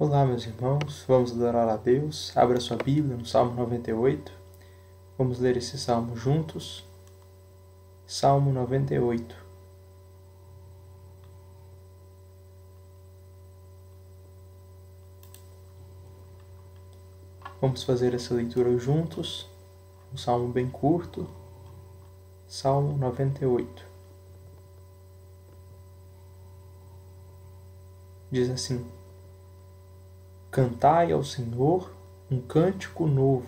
Olá, meus irmãos, vamos adorar a Deus. Abra sua Bíblia no Salmo 98. Vamos ler esse salmo juntos. Salmo 98. Vamos fazer essa leitura juntos. Um salmo bem curto. Salmo 98. Diz assim: Cantai ao Senhor um cântico novo,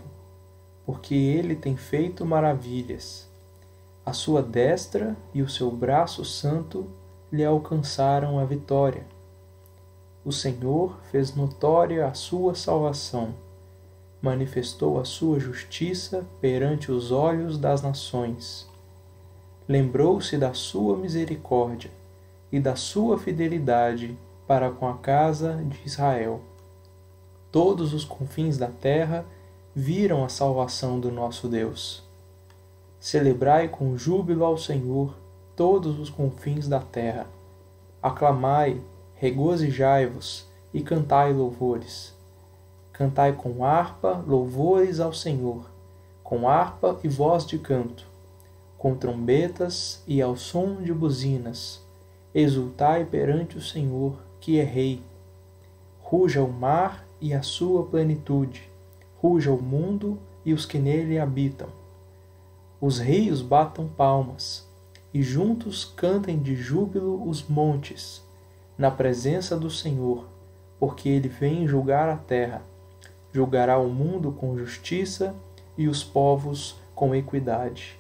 porque Ele tem feito maravilhas. A sua destra e o seu braço santo lhe alcançaram a vitória. O Senhor fez notória a sua salvação, manifestou a sua justiça perante os olhos das nações. Lembrou-se da sua misericórdia e da sua fidelidade para com a casa de Israel. Todos os confins da terra viram a salvação do nosso Deus. Celebrai com júbilo ao Senhor todos os confins da terra. Aclamai, regozijai-vos e cantai louvores. Cantai com harpa louvores ao Senhor, com harpa e voz de canto, com trombetas e ao som de buzinas. Exultai perante o Senhor, que é Rei. Ruja o mar e a sua plenitude, ruja o mundo e os que nele habitam. Os rios batam palmas, e juntos cantem de júbilo os montes, na presença do Senhor, porque ele vem julgar a terra. Julgará o mundo com justiça e os povos com equidade.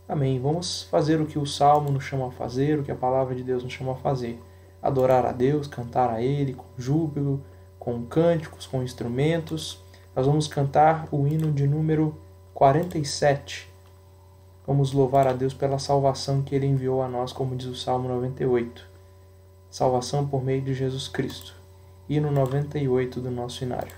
Amém. Vamos fazer o que o Salmo nos chama a fazer, o que a Palavra de Deus nos chama a fazer. Adorar a Deus, cantar a Ele com júbilo, com cânticos, com instrumentos. Nós vamos cantar o hino de número 47. Vamos louvar a Deus pela salvação que Ele enviou a nós, como diz o Salmo 98. Salvação por meio de Jesus Cristo. Hino 98 do nosso hinário.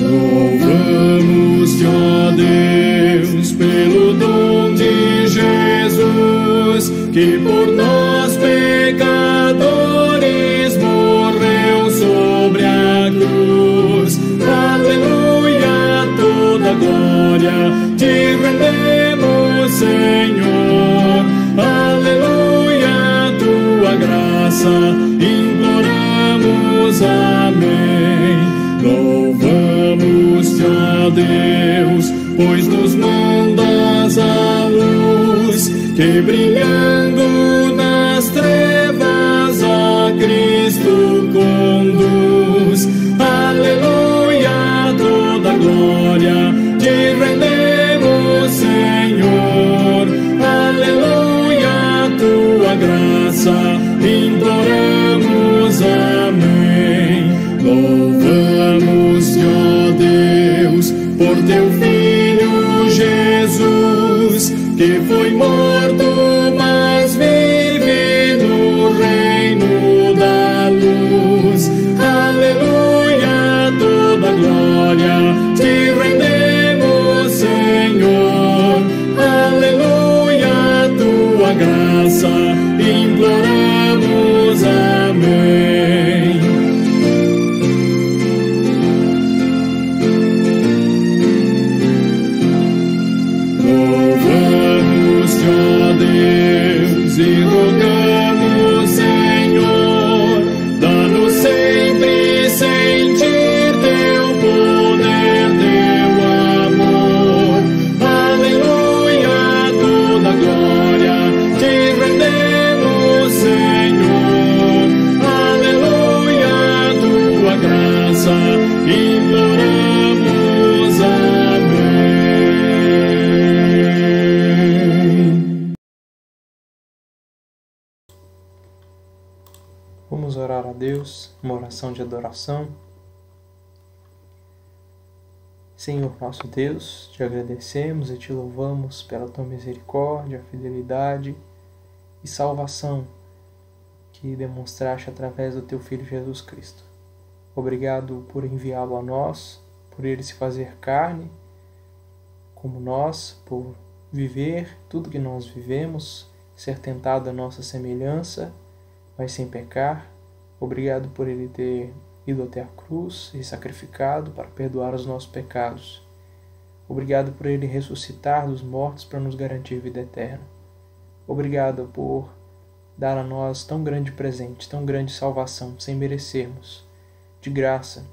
Louvamos-te, ó Deus, pelo dom de Jesus, que por nós pecadores morreu sobre a cruz. Aleluia, toda glória te rendemos, Senhor. Aleluia, tua graça imploramos, amém. Louvamos-te, ó Deus, pois nos mandas a luz, que brilhando nas trevas a Cristo conduz. Aleluia, toda glória te rendemos, Senhor. Aleluia, tua graça imploramos, amém. Louvamos-te, ó Deus, por teu Filho Jesus, que foi morto, mas vive no reino da luz. Aleluia, toda glória te rendemos, Senhor. Aleluia, tua graça imploramos, amém. Louvamos-te, ó Deus, e rogamos, Senhor, dá-nos sempre sentir teu poder, teu amor. Aleluia, toda glória te rendemos, Senhor. Aleluia, tua graça imploramos, amém. Vamos orar a Deus, uma oração de adoração. Senhor nosso Deus, te agradecemos e te louvamos pela tua misericórdia, fidelidade e salvação que demonstraste através do teu Filho Jesus Cristo. Obrigado por enviá-lo a nós, por ele se fazer carne como nós, por viver tudo que nós vivemos, ser tentado à nossa semelhança, mas sem pecar. Obrigado por ele ter ido até a cruz e sacrificado para perdoar os nossos pecados. Obrigado por ele ressuscitar dos mortos para nos garantir vida eterna. Obrigado por dar a nós tão grande presente, tão grande salvação, sem merecermos, de graça.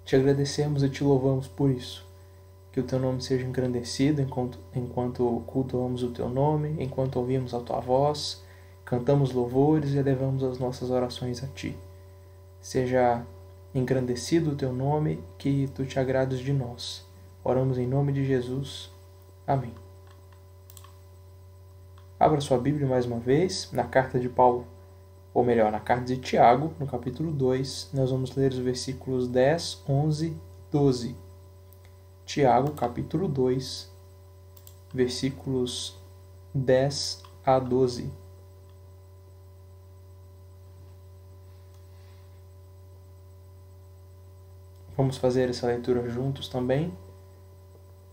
Te agradecemos e te louvamos por isso. Que o teu nome seja engrandecido enquanto cultuamos o teu nome, enquanto ouvimos a tua voz, cantamos louvores e elevamos as nossas orações a ti. Seja engrandecido o teu nome, que tu te agrades de nós. Oramos em nome de Jesus. Amém. Abra sua Bíblia mais uma vez, na carta de Paulo, ou melhor, na carta de Tiago, no capítulo 2, nós vamos ler os versículos 10, 11 e 12. Tiago, capítulo 2, versículos 10 a 12. Vamos fazer essa leitura juntos também.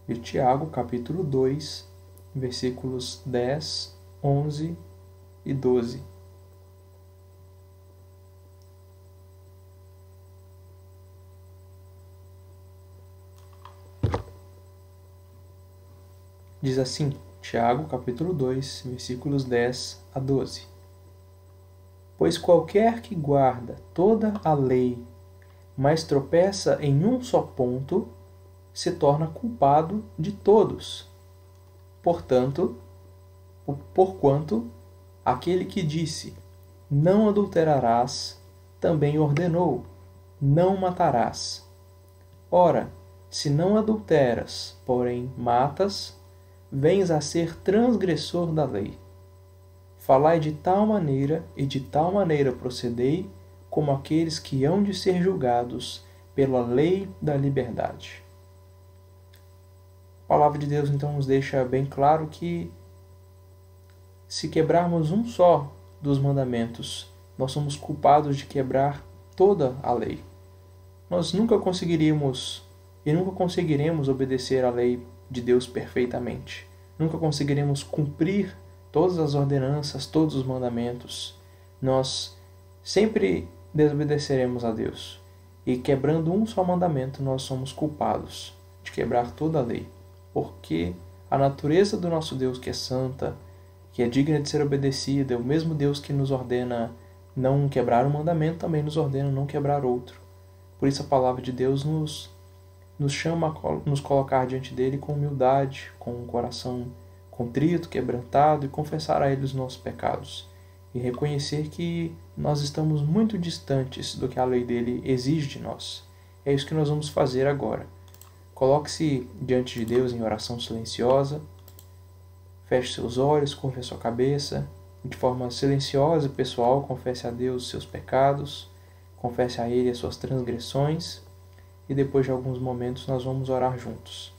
De Tiago, capítulo 2, versículos 10, 11 e 12. Diz assim, Tiago, capítulo 2, versículos 10 a 12. Pois qualquer que guarda toda a lei, mas tropeça em um só ponto, se torna culpado de todos. Portanto, porquanto aquele que disse, não adulterarás, também ordenou, não matarás. Ora, se não adulteras, porém matas, vens a ser transgressor da lei. Falai de tal maneira e de tal maneira procedei, como aqueles que hão de ser julgados pela lei da liberdade. A palavra de Deus então nos deixa bem claro que se quebrarmos um só dos mandamentos, nós somos culpados de quebrar toda a lei. Nós nunca conseguiríamos e nunca conseguiremos obedecer à lei de Deus perfeitamente. Nunca conseguiremos cumprir todas as ordenanças, todos os mandamentos. Nós sempre desobedeceremos a Deus. E quebrando um só mandamento, nós somos culpados de quebrar toda a lei. Porque a natureza do nosso Deus, que é santa, que é digna de ser obedecida, é o mesmo Deus que nos ordena não quebrar um mandamento, também nos ordena não quebrar outro. Por isso a palavra de Deus nos chama a nos colocar diante dele com humildade, com um coração contrito, quebrantado, e confessar a ele os nossos pecados. E reconhecer que nós estamos muito distantes do que a lei dele exige de nós. É isso que nós vamos fazer agora. Coloque-se diante de Deus em oração silenciosa, feche seus olhos, curve a sua cabeça, e de forma silenciosa e pessoal, confesse a Deus os seus pecados, confesse a Ele as suas transgressões, e depois de alguns momentos nós vamos orar juntos.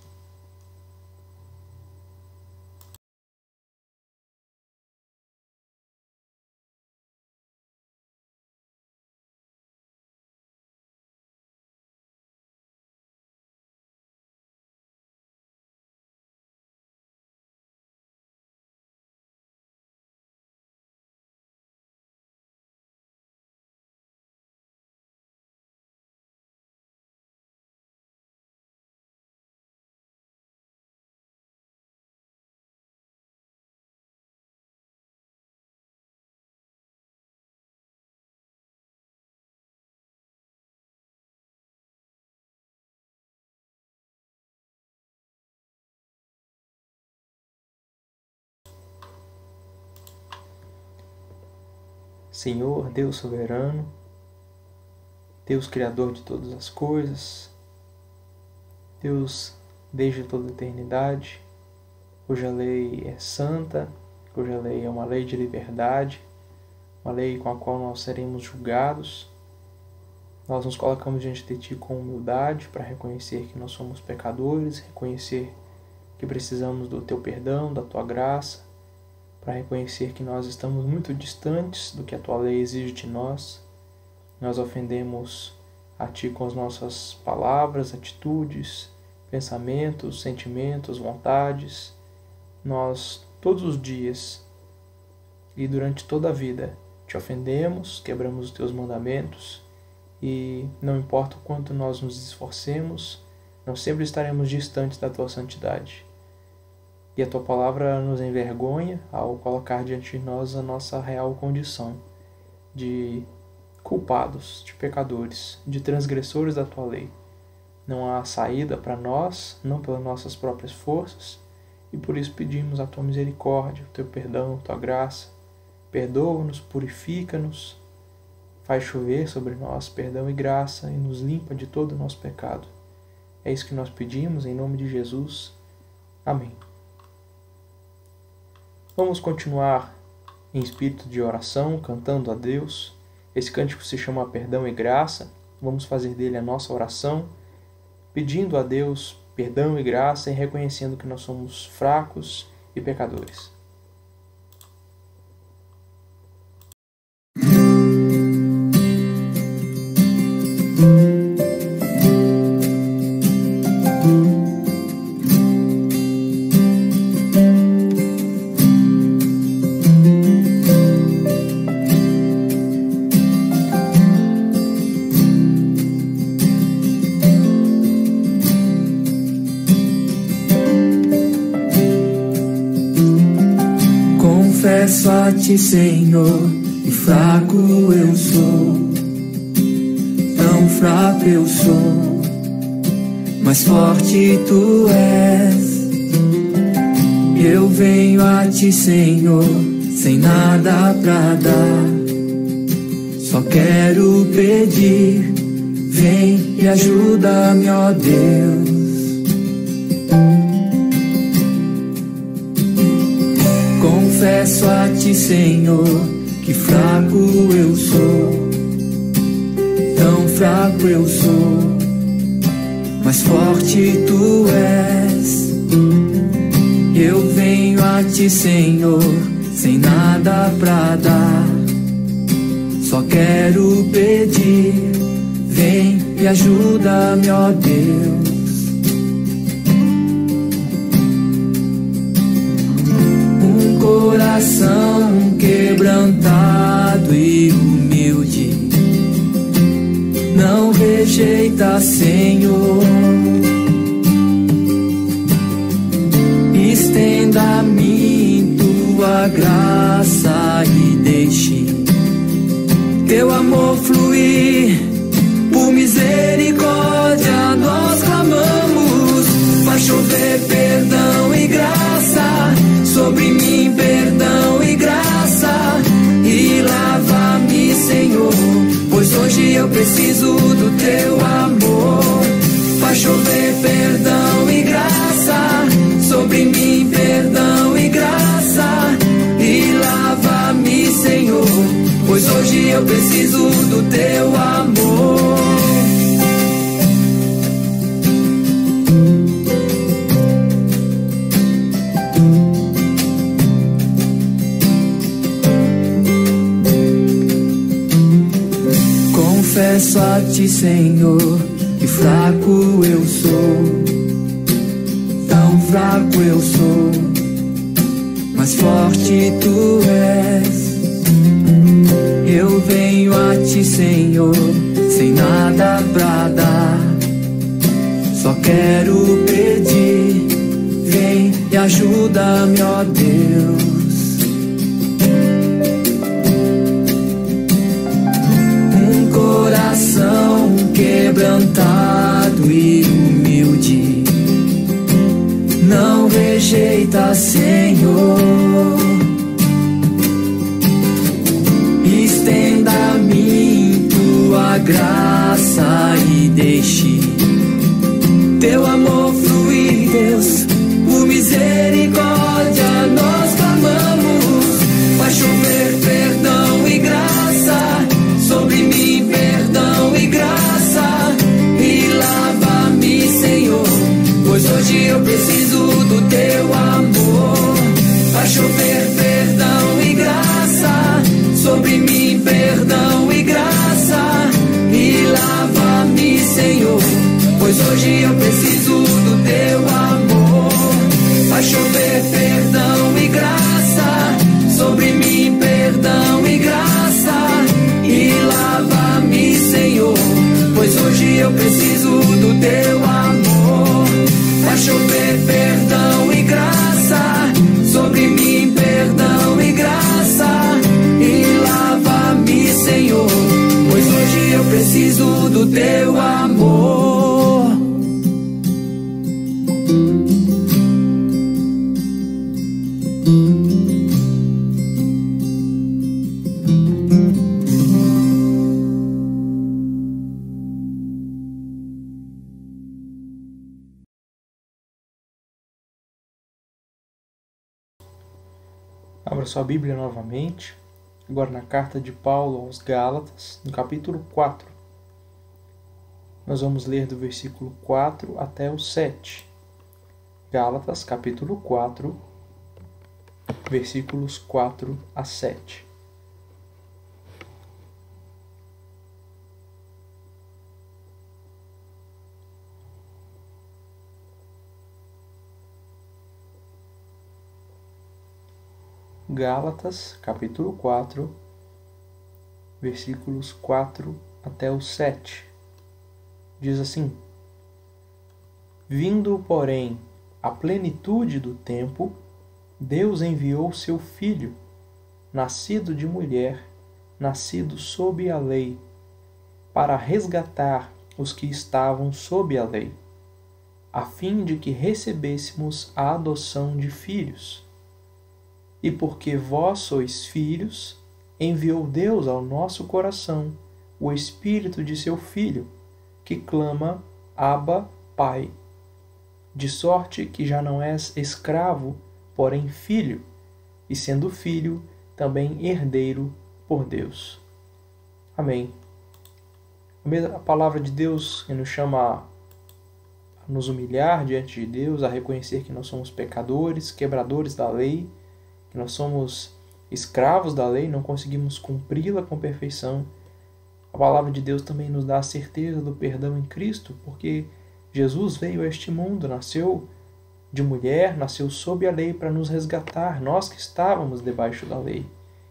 Senhor, Deus soberano, Deus criador de todas as coisas, Deus desde toda a eternidade, cuja lei é santa, cuja lei é uma lei de liberdade, uma lei com a qual nós seremos julgados. Nós nos colocamos diante de Ti com humildade para reconhecer que nós somos pecadores, reconhecer que precisamos do Teu perdão, da Tua graça, para reconhecer que nós estamos muito distantes do que a Tua lei exige de nós. Nós ofendemos a Ti com as nossas palavras, atitudes, pensamentos, sentimentos, vontades. Nós, todos os dias e durante toda a vida, Te ofendemos, quebramos os Teus mandamentos e não importa o quanto nós nos esforcemos, nós sempre estaremos distantes da Tua santidade. E a Tua palavra nos envergonha ao colocar diante de nós a nossa real condição de culpados, de pecadores, de transgressores da Tua lei. Não há saída para nós, não pelas nossas próprias forças, e por isso pedimos a Tua misericórdia, o Teu perdão, a Tua graça. Perdoa-nos, purifica-nos, faz chover sobre nós perdão e graça e nos limpa de todo o nosso pecado. É isso que nós pedimos em nome de Jesus. Amém. Vamos continuar em espírito de oração, cantando a Deus. Esse cântico se chama Perdão e Graça. Vamos fazer dele a nossa oração, pedindo a Deus perdão e graça e reconhecendo que nós somos fracos e pecadores. Confesso a Ti, Senhor, que fraco eu sou, tão fraco eu sou, mas forte Tu és. Eu venho a Ti, Senhor, sem nada pra dar, só quero pedir, vem e ajuda-me, ó Deus. Confesso a Ti, Senhor, que fraco eu sou, tão fraco eu sou, mas forte Tu és. Eu venho a Ti, Senhor, sem nada pra dar, só quero pedir, vem e ajuda-me, ó Deus. Coração quebrantado e humilde, não rejeita, Senhor. Estenda a mim Tua graça e deixe Teu amor fluir. Por misericórdia nós clamamos, faz chover perdão e graça sobre mim, perdão e graça, e lava-me, Senhor, pois hoje eu preciso do Teu amor. Faz chover perdão e graça sobre mim, perdão e graça, e lava-me, Senhor, pois hoje eu preciso do Teu amor. Confesso a Ti, Senhor, que fraco eu sou, tão fraco eu sou, mas forte Tu és. Eu venho a Ti, Senhor, sem nada pra dar, só quero pedir, vem e ajuda-me, ó Deus. Coração quebrantado e humilde, não rejeita, Senhor. Estenda a mim Tua graça e deixe Teu amor fluir, Deus. Por misericórdia nós clamamos, faz chover perdão e graça sobre mim, perdão e graça, e lava-me, Senhor, pois hoje eu preciso do Teu amor. Faz chover perdão pois hoje eu preciso do teu amor. Vai chover perdão e graça sobre mim, perdão e graça, e lava-me, Senhor, pois hoje eu preciso do teu amor. Vai chover perdão e graça sobre mim, perdão e graça, e lava-me, Senhor, pois hoje eu preciso do teu amor. Abra sua Bíblia novamente, agora na carta de Paulo aos Gálatas, no capítulo 4. Nós vamos ler do versículo 4 até o 7. Gálatas, capítulo 4, versículos 4 a 7. Gálatas, capítulo 4, versículos 4 até o 7. Diz assim: Vindo, porém, a plenitude do tempo, Deus enviou seu Filho, nascido de mulher, nascido sob a lei, para resgatar os que estavam sob a lei, a fim de que recebêssemos a adoção de filhos. E porque vós sois filhos, enviou Deus ao nosso coração o Espírito de seu Filho, que clama, Abba, Pai. De sorte que já não és escravo, porém filho, e sendo filho, também herdeiro por Deus. Amém. A palavra de Deus que nos chama a nos humilhar diante de Deus, a reconhecer que nós somos pecadores, quebradores da lei, que nós somos escravos da lei, não conseguimos cumpri-la com perfeição. A palavra de Deus também nos dá a certeza do perdão em Cristo, porque Jesus veio a este mundo, nasceu de mulher, nasceu sob a lei para nos resgatar, nós que estávamos debaixo da lei.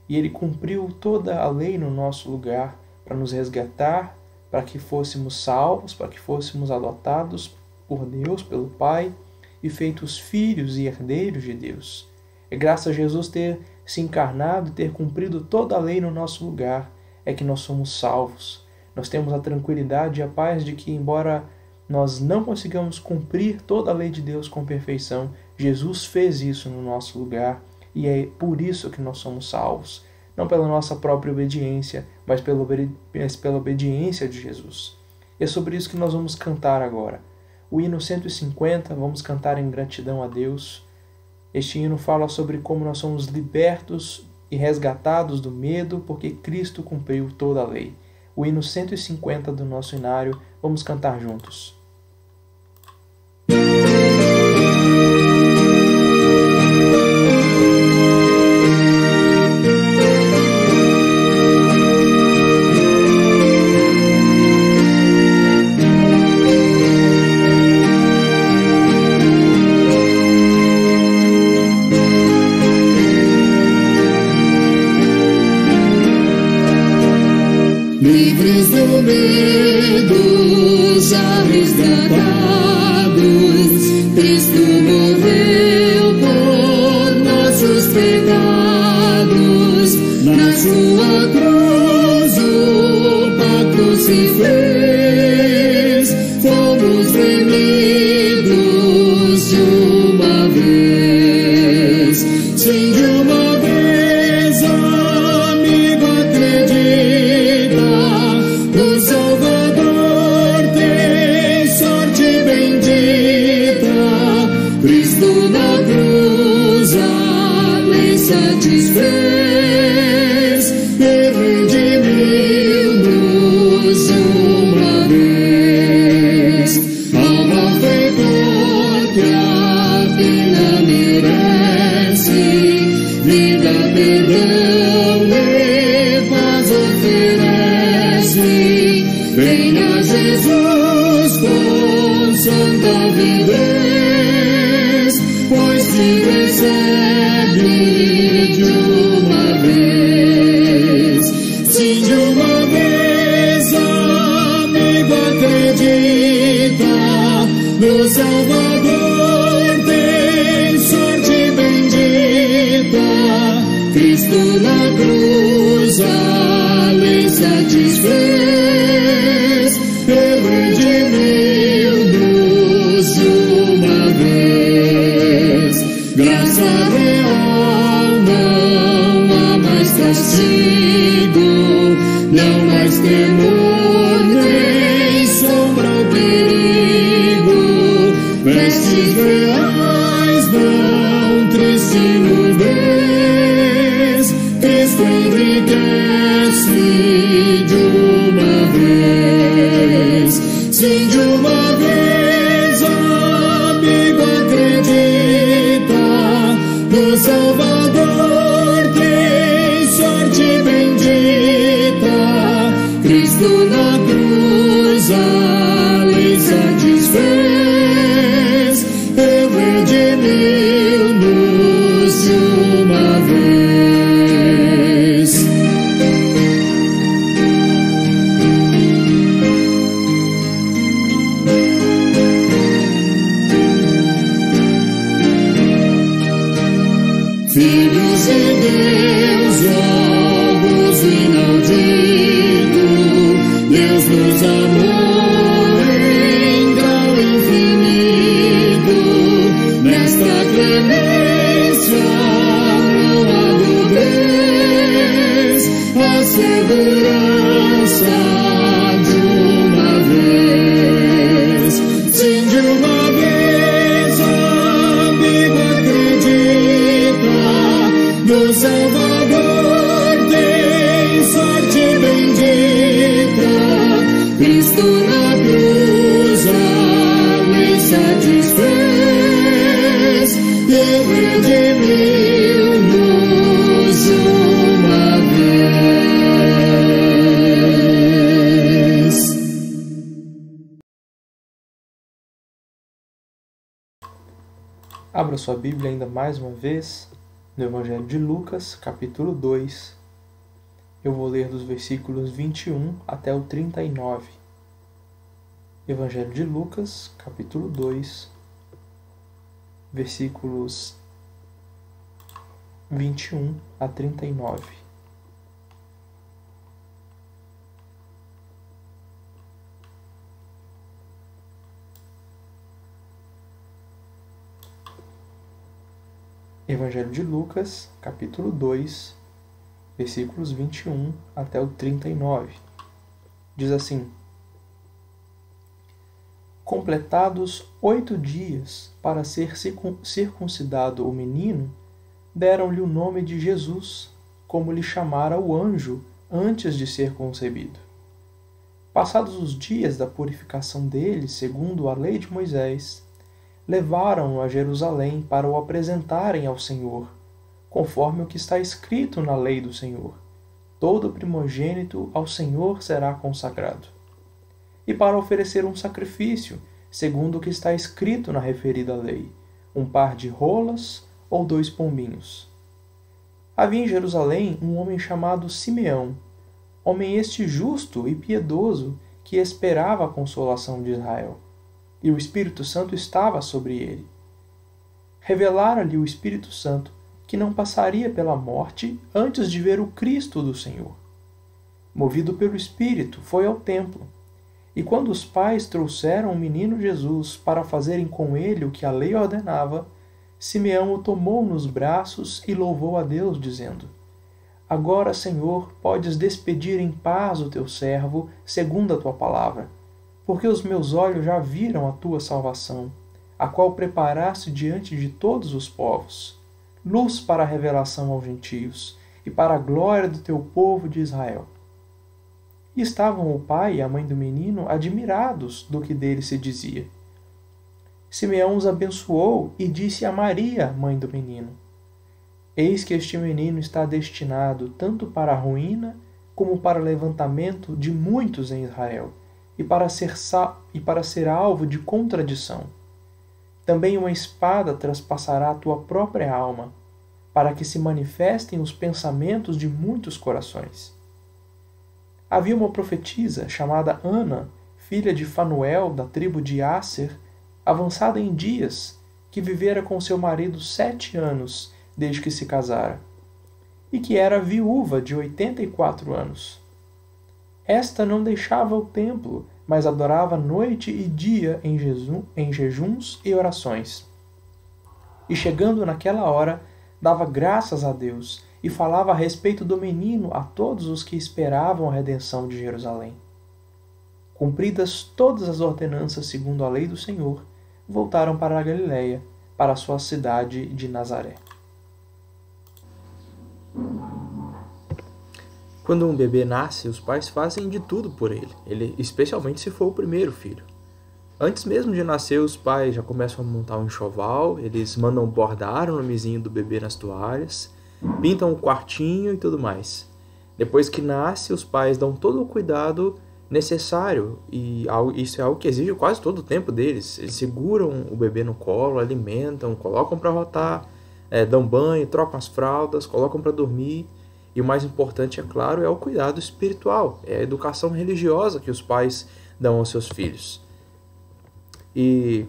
E Ele cumpriu toda a lei no nosso lugar para nos resgatar, para que fôssemos salvos, para que fôssemos adotados por Deus, pelo Pai, e feitos filhos e herdeiros de Deus. É graças a Jesus ter se encarnado e ter cumprido toda a lei no nosso lugar, é que nós somos salvos. Nós temos a tranquilidade e a paz de que, embora nós não consigamos cumprir toda a lei de Deus com perfeição, Jesus fez isso no nosso lugar, e é por isso que nós somos salvos. Não pela nossa própria obediência, mas pela obediência de Jesus. E é sobre isso que nós vamos cantar agora. O hino 150, vamos cantar em gratidão a Deus. Este hino fala sobre como nós somos libertos e resgatados do medo, porque Cristo cumpriu toda a lei. O hino 150 do nosso hinário, vamos cantar juntos. Livres do medo, já resgatados, Cristo morreu por nossos pecados. Na sua cruz o pacto se fez, fomos remidos de uma vez. Sim, de uma vez, amigo, acredita, o Salvador tem sorte bendita. Cristo na cruz a lei satisfez. de uma vez, sim, de uma vez, amigo, acredita no Salvador, tem sorte bendita. Cristo na cruz a lei satisfez, redimiu-nos de uma vez. Graça real, não há mais castigo, não mais temor, nem sombra ou perigo. Vestes reais não triste nudez, Cristo enriquece de uma vez, sim, de uma vez, amigo, acredita no Salvador, tem sorte bendita. Cristo na cruz a lei satisfez, redimiu-nos de uma vez. Filhos de Deus, jogos inauditos, Deus nos amou em grau infinito. Nesta clemência não há nudez, a segurança de uma vez, sim, de uma vez, amigo, acredita no Salvador, tem sorte bendita. Cristo na cruz a lei satisfez, e redimiu-nos de uma vez. Abra sua Bíblia ainda mais uma vez no Evangelho de Lucas, capítulo 2. Eu vou ler dos versículos 21 até o 39. Evangelho de Lucas, capítulo 2, versículos 21 a 39. Evangelho de Lucas, capítulo 2, versículos 21 até o 39. Diz assim: Completados 8 dias para ser circuncidado o menino, deram-lhe o nome de Jesus, como lhe chamara o anjo antes de ser concebido. Passados os dias da purificação dele, segundo a lei de Moisés, levaram-no a Jerusalém para o apresentarem ao Senhor, conforme o que está escrito na lei do Senhor: todo primogênito ao Senhor será consagrado. E para oferecer um sacrifício, segundo o que está escrito na referida lei, um par de rolas ou 2 pombinhos. Havia em Jerusalém um homem chamado Simeão, homem este justo e piedoso, que esperava a consolação de Israel, e o Espírito Santo estava sobre ele. Revelara-lhe o Espírito Santo que não passaria pela morte antes de ver o Cristo do Senhor. Movido pelo Espírito, foi ao templo. E quando os pais trouxeram o menino Jesus para fazerem com ele o que a lei ordenava, Simeão o tomou nos braços e louvou a Deus, dizendo: Agora, Senhor, podes despedir em paz o teu servo, segundo a tua palavra, porque os meus olhos já viram a tua salvação, a qual preparaste diante de todos os povos, luz para a revelação aos gentios e para a glória do teu povo de Israel. E estavam o pai e a mãe do menino admirados do que dele se dizia. Simeão os abençoou e disse a Maria, mãe do menino: Eis que este menino está destinado tanto para a ruína como para o levantamento de muitos em Israel, e para ser alvo de contradição. Também uma espada traspassará a tua própria alma, para que se manifestem os pensamentos de muitos corações. Havia uma profetisa chamada Ana, filha de Fanuel, da tribo de Asser, avançada em dias, que vivera com seu marido 7 anos desde que se casara, e que era viúva de 84 anos. Esta não deixava o templo, mas adorava noite e dia em jejuns e orações. E chegando naquela hora, dava graças a Deus e falava a respeito do menino a todos os que esperavam a redenção de Jerusalém. Cumpridas todas as ordenanças segundo a lei do Senhor, voltaram para a Galiléia, para a sua cidade de Nazaré. Quando um bebê nasce, os pais fazem de tudo por ele, especialmente se for o primeiro filho. Antes mesmo de nascer, os pais já começam a montar um enxoval, eles mandam bordar o nomezinho do bebê nas toalhas, pintam o quartinho e tudo mais. Depois que nasce, os pais dão todo o cuidado necessário, e isso é algo que exige quase todo o tempo deles. Eles seguram o bebê no colo, alimentam, colocam para rotar, dão banho, trocam as fraldas, colocam para dormir. E o mais importante, é claro, é o cuidado espiritual, é a educação religiosa que os pais dão aos seus filhos. E,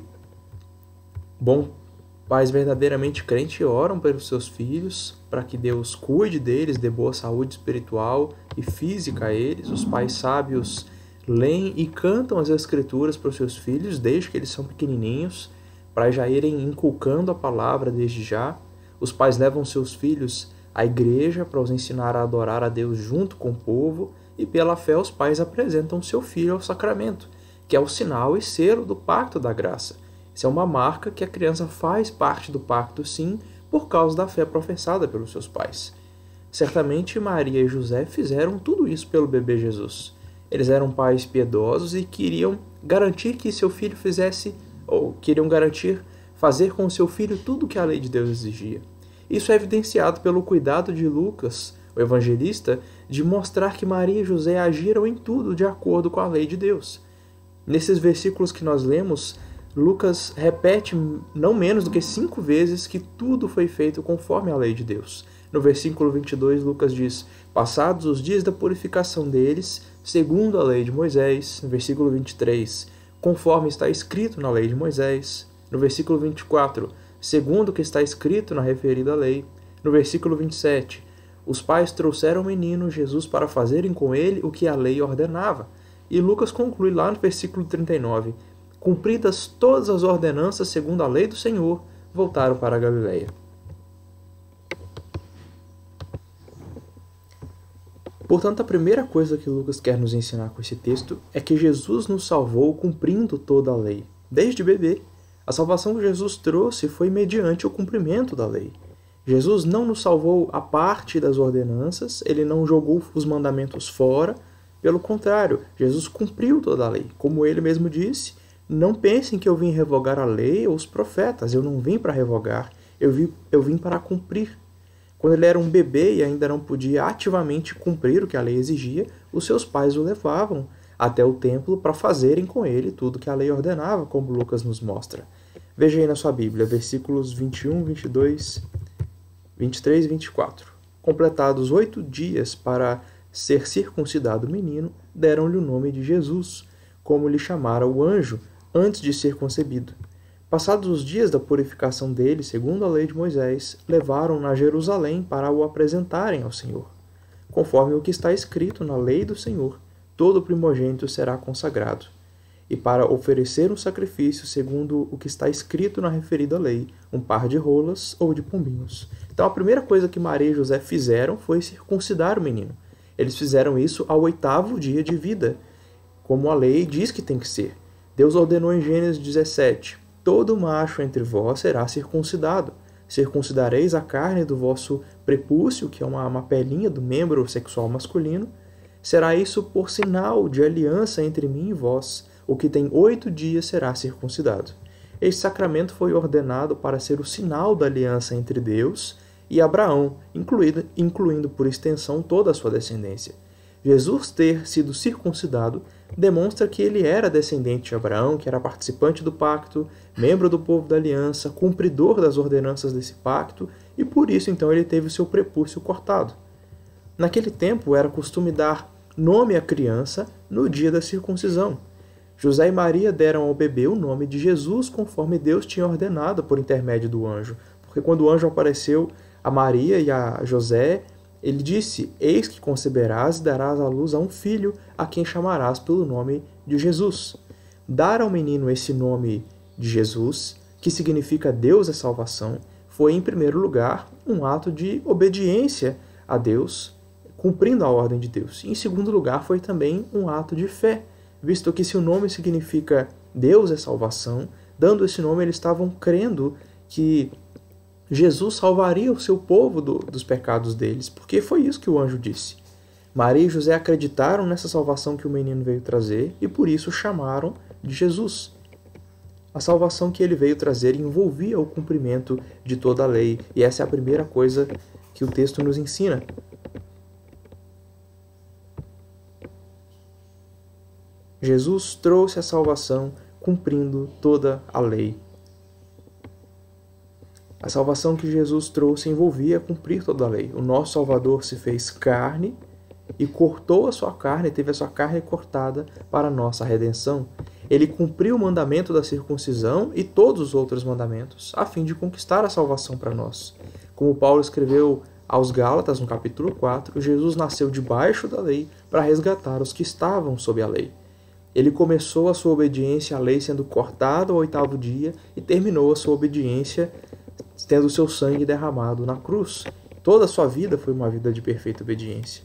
pais verdadeiramente crentes oram pelos seus filhos, para que Deus cuide deles, dê boa saúde espiritual e física a eles. Os pais sábios leem e cantam as Escrituras para os seus filhos, desde que eles são pequenininhos, para já irem inculcando a palavra desde já. Os pais levam seus filhos à igreja para os ensinar a adorar a Deus junto com o povo, e pela fé os pais apresentam seu filho ao sacramento, que é o sinal e selo do pacto da graça. Isso é uma marca que a criança faz parte do pacto, sim, por causa da fé professada pelos seus pais. Certamente Maria e José fizeram tudo isso pelo bebê Jesus. Eles eram pais piedosos e queriam garantir que seu filho fazer com seu filho tudo o que a lei de Deus exigia. Isso é evidenciado pelo cuidado de Lucas, o evangelista, de mostrar que Maria e José agiram em tudo de acordo com a lei de Deus. Nesses versículos que nós lemos, Lucas repete não menos do que 5 vezes que tudo foi feito conforme a lei de Deus. No versículo 22, Lucas diz: passados os dias da purificação deles, segundo a lei de Moisés. No versículo 23, conforme está escrito na lei de Moisés. No versículo 24, segundo o que está escrito na referida lei. No versículo 27, os pais trouxeram o menino Jesus para fazerem com ele o que a lei ordenava. E Lucas conclui lá no versículo 39, cumpridas todas as ordenanças segundo a lei do Senhor, voltaram para a Galiléia. Portanto, a primeira coisa que Lucas quer nos ensinar com esse texto é que Jesus nos salvou cumprindo toda a lei. Desde bebê, a salvação que Jesus trouxe foi mediante o cumprimento da lei. Jesus não nos salvou à parte das ordenanças, ele não jogou os mandamentos fora. Pelo contrário, Jesus cumpriu toda a lei. Como ele mesmo disse, não pensem que eu vim revogar a lei ou os profetas. Eu não vim para revogar, eu vim para cumprir. Quando ele era um bebê e ainda não podia ativamente cumprir o que a lei exigia, os seus pais o levavam até o templo para fazerem com ele tudo que a lei ordenava, como Lucas nos mostra. Veja aí na sua Bíblia, versículos 21, 22, 23 e 24. Completados 8 dias para ser circuncidado o menino, deram-lhe o nome de Jesus, como lhe chamara o anjo antes de ser concebido. Passados os dias da purificação dele, segundo a lei de Moisés, levaram-no a Jerusalém para o apresentarem ao Senhor. Conforme o que está escrito na lei do Senhor, todo primogênito será consagrado. E para oferecer um sacrifício, segundo o que está escrito na referida lei, um par de rolas ou de pombinhos. Então a primeira coisa que Maria e José fizeram foi circuncidar o menino. Eles fizeram isso ao 8º dia de vida, como a lei diz que tem que ser. Deus ordenou em Gênesis 17, todo macho entre vós será circuncidado. Circuncidareis a carne do vosso prepúcio, que é uma pelinha do membro sexual masculino. Será isso por sinal de aliança entre mim e vós. O que tem 8 dias será circuncidado. Este sacramento foi ordenado para ser o sinal da aliança entre Deus e Abraão, incluindo por extensão toda a sua descendência. Jesus ter sido circuncidado demonstra que ele era descendente de Abraão, que era participante do pacto, membro do povo da aliança, cumpridor das ordenanças desse pacto e por isso então ele teve o seu prepúcio cortado. Naquele tempo era costume dar nome à criança no dia da circuncisão. José e Maria deram ao bebê o nome de Jesus conforme Deus tinha ordenado por intermédio do anjo. Porque quando o anjo apareceu a Maria e a José, ele disse: eis que conceberás e darás à luz a um filho, a quem chamarás pelo nome de Jesus. Dar ao menino esse nome de Jesus, que significa Deus é salvação, foi em primeiro lugar um ato de obediência a Deus, cumprindo a ordem de Deus. E, em segundo lugar, foi também um ato de fé, visto que se o nome significa Deus é salvação, dando esse nome eles estavam crendo que Jesus salvaria o seu povo dos pecados deles, porque foi isso que o anjo disse. Maria e José acreditaram nessa salvação que o menino veio trazer e por isso o chamaram de Jesus. A salvação que ele veio trazer envolvia o cumprimento de toda a lei, e essa é a primeira coisa que o texto nos ensina. Jesus trouxe a salvação cumprindo toda a lei. A salvação que Jesus trouxe envolvia cumprir toda a lei. O nosso Salvador se fez carne e cortou a sua carne, teve a sua carne cortada para a nossa redenção. Ele cumpriu o mandamento da circuncisão e todos os outros mandamentos, a fim de conquistar a salvação para nós. Como Paulo escreveu aos Gálatas, no capítulo 4, Jesus nasceu debaixo da lei para resgatar os que estavam sob a lei. Ele começou a sua obediência à lei sendo cortado ao 8º dia e terminou a sua obediência tendo o seu sangue derramado na cruz. Toda a sua vida foi uma vida de perfeita obediência.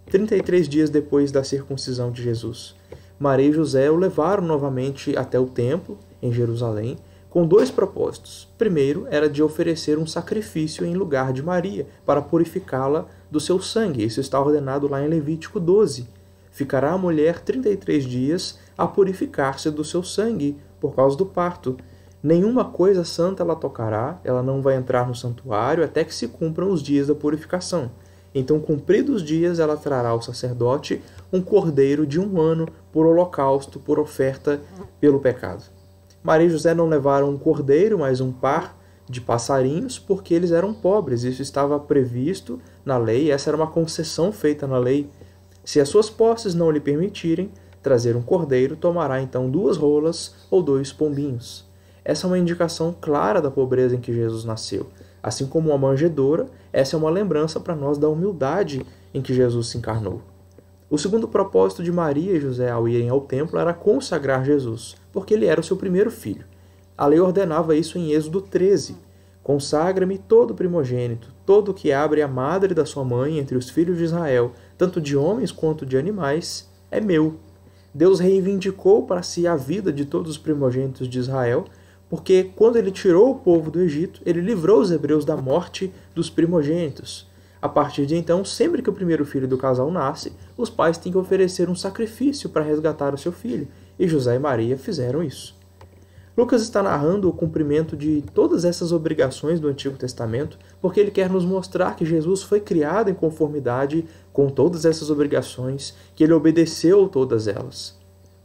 33 dias depois da circuncisão de Jesus, Maria e José o levaram novamente até o templo, em Jerusalém, com 2 propósitos. Primeiro, era de oferecer um sacrifício em lugar de Maria, para purificá-la do seu sangue. Isso está ordenado lá em Levítico 12. Ficará a mulher 33 dias a purificar-se do seu sangue, por causa do parto. Nenhuma coisa santa ela tocará, ela não vai entrar no santuário até que se cumpram os dias da purificação. Então, cumpridos os dias, ela trará ao sacerdote um cordeiro de 1 ano por holocausto, por oferta pelo pecado. Maria e José não levaram um cordeiro, mas um par de passarinhos, porque eles eram pobres. Isso estava previsto na lei, essa era uma concessão feita na lei. Se as suas posses não lhe permitirem trazer um cordeiro, tomará então 2 rolas ou 2 pombinhos. Essa é uma indicação clara da pobreza em que Jesus nasceu. Assim como uma manjedoura, essa é uma lembrança para nós da humildade em que Jesus se encarnou. O segundo propósito de Maria e José ao irem ao templo era consagrar Jesus, porque ele era o seu primeiro filho. A lei ordenava isso em Êxodo 13. Consagra-me todo primogênito, todo o que abre a madre da sua mãe entre os filhos de Israel, tanto de homens quanto de animais, é meu. Deus reivindicou para si a vida de todos os primogênitos de Israel, porque quando ele tirou o povo do Egito, ele livrou os hebreus da morte dos primogênitos. A partir de então, sempre que o primeiro filho do casal nasce, os pais têm que oferecer um sacrifício para resgatar o seu filho, e José e Maria fizeram isso. Lucas está narrando o cumprimento de todas essas obrigações do Antigo Testamento, porque ele quer nos mostrar que Jesus foi criado em conformidade com todas essas obrigações, que ele obedeceu todas elas.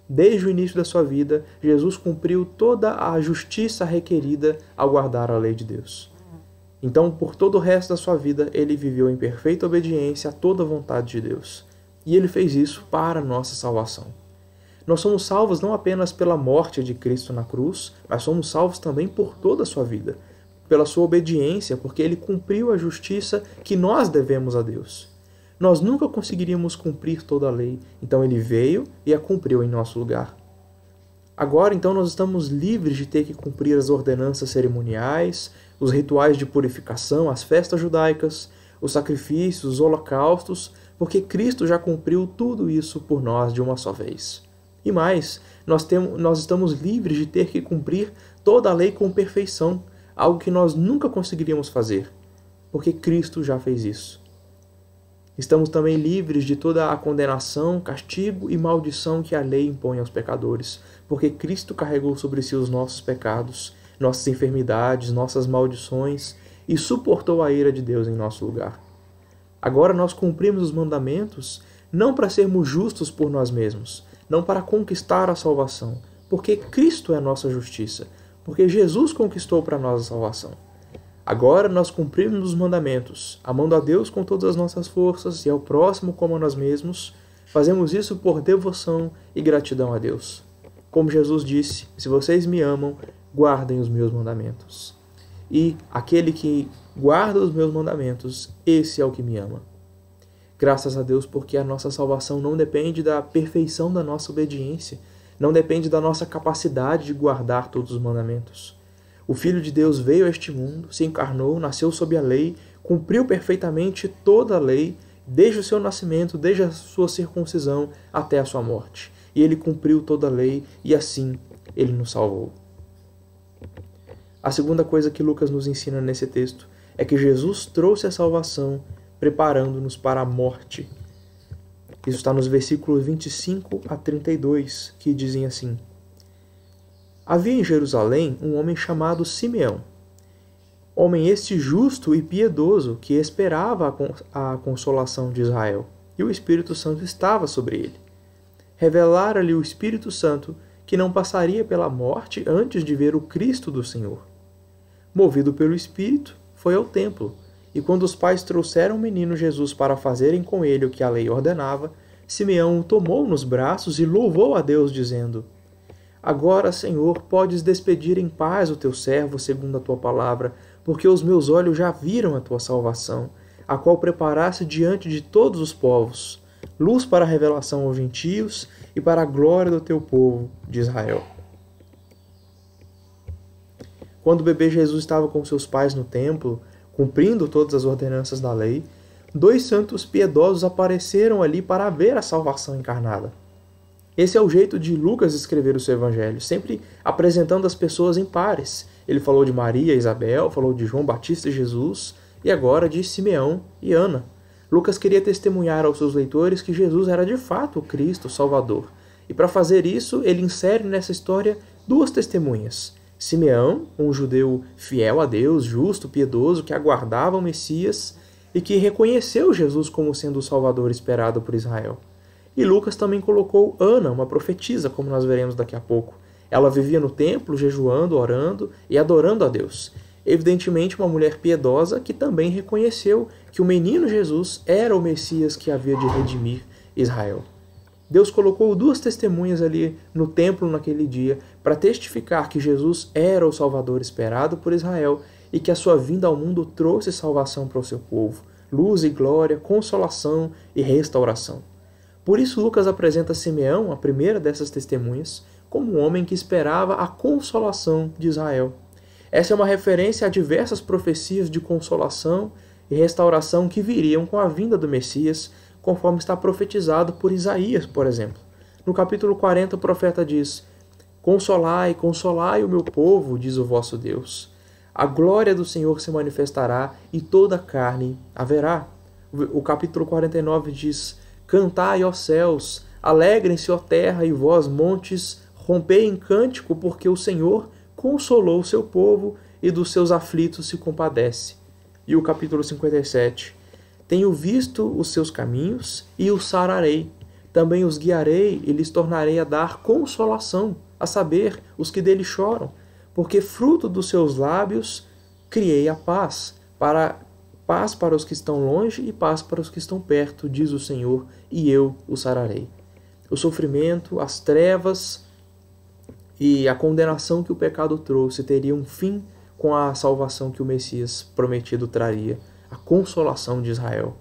Desde o início da sua vida, Jesus cumpriu toda a justiça requerida ao guardar a lei de Deus. Então, por todo o resto da sua vida, ele viveu em perfeita obediência a toda a vontade de Deus. E ele fez isso para a nossa salvação. Nós somos salvos não apenas pela morte de Cristo na cruz, mas somos salvos também por toda a sua vida, pela sua obediência, porque ele cumpriu a justiça que nós devemos a Deus. Nós nunca conseguiríamos cumprir toda a lei, então ele veio e a cumpriu em nosso lugar. Agora, então, nós estamos livres de ter que cumprir as ordenanças cerimoniais, os rituais de purificação, as festas judaicas, os sacrifícios, os holocaustos, porque Cristo já cumpriu tudo isso por nós de uma só vez. E mais, nós estamos livres de ter que cumprir toda a lei com perfeição, algo que nós nunca conseguiríamos fazer, porque Cristo já fez isso. Estamos também livres de toda a condenação, castigo e maldição que a lei impõe aos pecadores, porque Cristo carregou sobre si os nossos pecados, nossas enfermidades, nossas maldições e suportou a ira de Deus em nosso lugar. Agora nós cumprimos os mandamentos não para sermos justos por nós mesmos, não para conquistar a salvação, porque Cristo é a nossa justiça, porque Jesus conquistou para nós a salvação. Agora nós cumprimos os mandamentos, amando a Deus com todas as nossas forças e ao próximo como a nós mesmos. Fazemos isso por devoção e gratidão a Deus. Como Jesus disse, se vocês me amam, guardem os meus mandamentos. E aquele que guarda os meus mandamentos, esse é o que me ama. Graças a Deus, porque a nossa salvação não depende da perfeição da nossa obediência, não depende da nossa capacidade de guardar todos os mandamentos. O Filho de Deus veio a este mundo, se encarnou, nasceu sob a lei, cumpriu perfeitamente toda a lei, desde o seu nascimento, desde a sua circuncisão até a sua morte. E ele cumpriu toda a lei e assim ele nos salvou. A segunda coisa que Lucas nos ensina nesse texto é que Jesus trouxe a salvação preparando-nos para a morte. Isso está nos versículos 25 a 32, que dizem assim: Havia em Jerusalém um homem chamado Simeão, homem este justo e piedoso, que esperava a consolação de Israel, e o Espírito Santo estava sobre ele. Revelara-lhe o Espírito Santo que não passaria pela morte antes de ver o Cristo do Senhor. Movido pelo Espírito, foi ao templo, e quando os pais trouxeram o menino Jesus para fazerem com ele o que a lei ordenava, Simeão o tomou nos braços e louvou a Deus, dizendo: Agora, Senhor, podes despedir em paz o teu servo segundo a tua palavra, porque os meus olhos já viram a tua salvação, a qual preparaste diante de todos os povos, luz para a revelação aos gentios e para a glória do teu povo de Israel. Quando o bebê Jesus estava com seus pais no templo, cumprindo todas as ordenanças da lei, 2 santos piedosos apareceram ali para ver a salvação encarnada. Esse é o jeito de Lucas escrever o seu evangelho, sempre apresentando as pessoas em pares. Ele falou de Maria e Isabel, falou de João Batista e Jesus, e agora de Simeão e Ana. Lucas queria testemunhar aos seus leitores que Jesus era de fato o Cristo, o Salvador. E para fazer isso, ele insere nessa história 2 testemunhas. Simeão, um judeu fiel a Deus, justo, piedoso, que aguardava o Messias e que reconheceu Jesus como sendo o Salvador esperado por Israel. E Lucas também colocou Ana, uma profetisa, como nós veremos daqui a pouco. Ela vivia no templo, jejuando, orando e adorando a Deus. Evidentemente, uma mulher piedosa que também reconheceu que o menino Jesus era o Messias que havia de redimir Israel. Deus colocou 2 testemunhas ali no templo naquele dia para testificar que Jesus era o Salvador esperado por Israel e que a sua vinda ao mundo trouxe salvação para o seu povo, luz e glória, consolação e restauração. Por isso, Lucas apresenta Simeão, a primeira dessas testemunhas, como um homem que esperava a consolação de Israel. Essa é uma referência a diversas profecias de consolação e restauração que viriam com a vinda do Messias, conforme está profetizado por Isaías, por exemplo. No capítulo 40, o profeta diz: Consolai, consolai o meu povo, diz o vosso Deus. A glória do Senhor se manifestará e toda carne haverá. O capítulo 49 diz: Cantai, ó céus, alegrem-se, ó terra, e vós, montes, rompei em cântico, porque o Senhor consolou o seu povo e dos seus aflitos se compadece. E o capítulo 57: Tenho visto os seus caminhos e os sararei. Também os guiarei e lhes tornarei a dar consolação, a saber, os que dele choram, porque fruto dos seus lábios criei a paz para os que estão longe e paz para os que estão perto, diz o Senhor, e eu os sararei. O sofrimento, as trevas e a condenação que o pecado trouxe teriam um fim com a salvação que o Messias prometido traria, a consolação de Israel.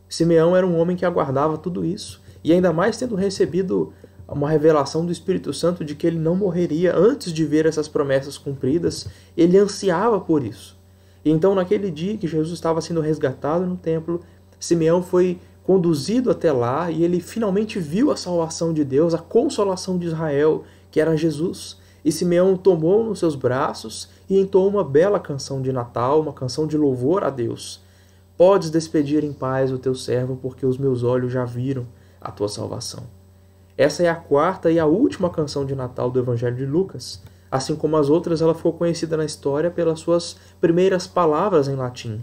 Simeão era um homem que aguardava tudo isso, e ainda mais tendo recebido uma revelação do Espírito Santo de que ele não morreria antes de ver essas promessas cumpridas, ele ansiava por isso. E então, naquele dia que Jesus estava sendo resgatado no templo, Simeão foi conduzido até lá e ele finalmente viu a salvação de Deus, a consolação de Israel, que era Jesus. E Simeão o tomou nos seus braços e entoou uma bela canção de Natal, uma canção de louvor a Deus. Podes despedir em paz o teu servo, porque os meus olhos já viram a tua salvação. Essa é a 4ª e a última canção de Natal do Evangelho de Lucas. Assim como as outras, ela ficou conhecida na história pelas suas primeiras palavras em latim,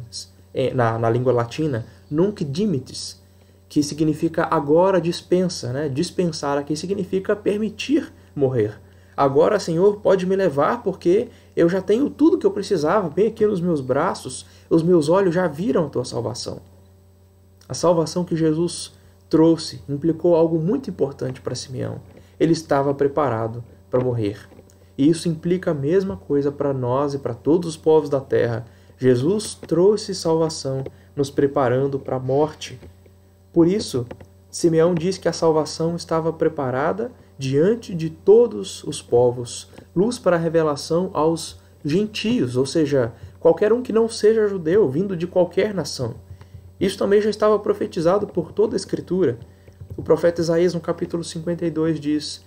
na língua latina, nunc dimittis, que significa agora dispensa, né? Dispensar aqui significa permitir morrer. Agora, Senhor, pode me levar porque eu já tenho tudo que eu precisava, bem aqui nos meus braços, os meus olhos já viram a tua salvação. A salvação que Jesus trouxe implicou algo muito importante para Simeão. Ele estava preparado para morrer. E isso implica a mesma coisa para nós e para todos os povos da terra. Jesus trouxe salvação, nos preparando para a morte. Por isso, Simeão diz que a salvação estava preparada diante de todos os povos, luz para a revelação aos gentios, ou seja, qualquer um que não seja judeu, vindo de qualquer nação. Isso também já estava profetizado por toda a Escritura. O profeta Isaías, no capítulo 52, diz: